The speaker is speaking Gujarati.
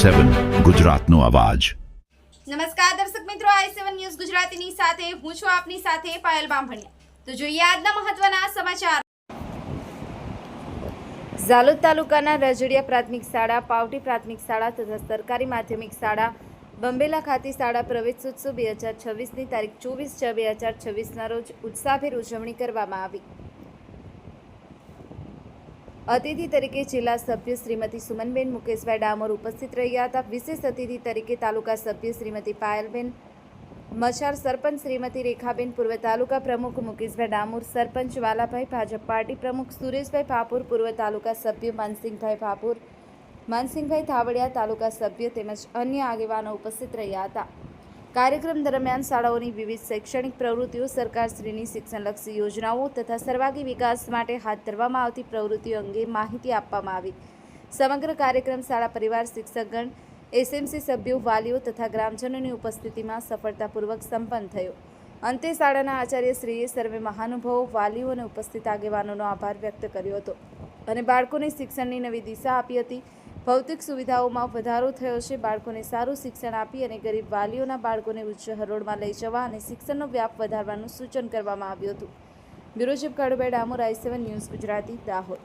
i7 ગુજરાતનો અવાજ। નમસ્કાર દર્શક મિત્રો, i7 ન્યૂઝ ગુજરાતીની સાથે હું છું આપની સાથે પાયલ બામભણિયા। તો જોઈએ આજના મહત્વના સમાચાર। ઝાલોદ તાલુકાના રજડિયા પ્રાથમિક શાળા, પાવટી પ્રાથમિક શાળા તથા સરકારી માધ્યમિક શાળા બંબેલા ખાતે શાળા પ્રવેશોત્સવ 2026ની તારીખ 24/6/2026ના રોજ ઉત્સાહભેર ઉજવણી કરવામાં આવી। અતિથિ તરીકે જિલ્લા સભ્ય શ્રીમતી સુમનબેન મુકેશભાઈ ડામોર ઉપસ્થિત રહ્યા હતા। વિશેષ અતિથિ તરીકે તાલુકા સભ્ય શ્રીમતી પાયલબેન મચાર, સરપંચ શ્રીમતી રેખાબેન, પૂર્વ તાલુકા પ્રમુખ મુકેશભાઈ ડામોર, સરપંચ વાલાભાઈ, ભાજપ પાર્ટી પ્રમુખ સુરેશભાઈ ભાપુર, પૂર્વ તાલુકા સભ્ય માનસિંહભાઈ ભાપુર, માનસિંહભાઈ થાવડિયા, તાલુકા સભ્ય તેમજ અન્ય આગેવાનો ઉપસ્થિત રહ્યા હતા। કાર્યક્રમ દરમિયાન શાળાઓની વિવિધ શૈક્ષણિક પ્રવૃત્તિઓ, સરકારશ્રીની શિક્ષણલક્ષી યોજનાઓ તથા સર્વાંગી વિકાસ માટે હાથ ધરવામાં આવતી પ્રવૃત્તિઓ અંગે માહિતી આપવામાં આવી। સમગ્ર કાર્યક્રમ શાળા પરિવાર, શિક્ષકગણ, એસએમસી સભ્યો, વાલીઓ તથા ગ્રામજનોની ઉપસ્થિતિમાં સફળતાપૂર્વક સંપન્ન થયો। અંતે શાળાના આચાર્યશ્રીએ સર્વે મહાનુભાવો, વાલીઓ અને ઉપસ્થિત આગેવાનોનો આભાર વ્યક્ત કર્યો હતો અને બાળકોને શિક્ષણની નવી દિશા આપી હતી। ભૌતિક સુવિધાઓમાં વધારો થયો છે। બાળકોને સારું શિક્ષણ આપી અને ગરીબ વાલીઓના બાળકોને ઉચ્ચ હરોળમાં લઈ જવા અને શિક્ષણનો વ્યાપ વધારવાનું સૂચન કરવામાં આવ્યું હતું। Bureau chief Kalubhai Damor, i7 news Gujarati, Dahod.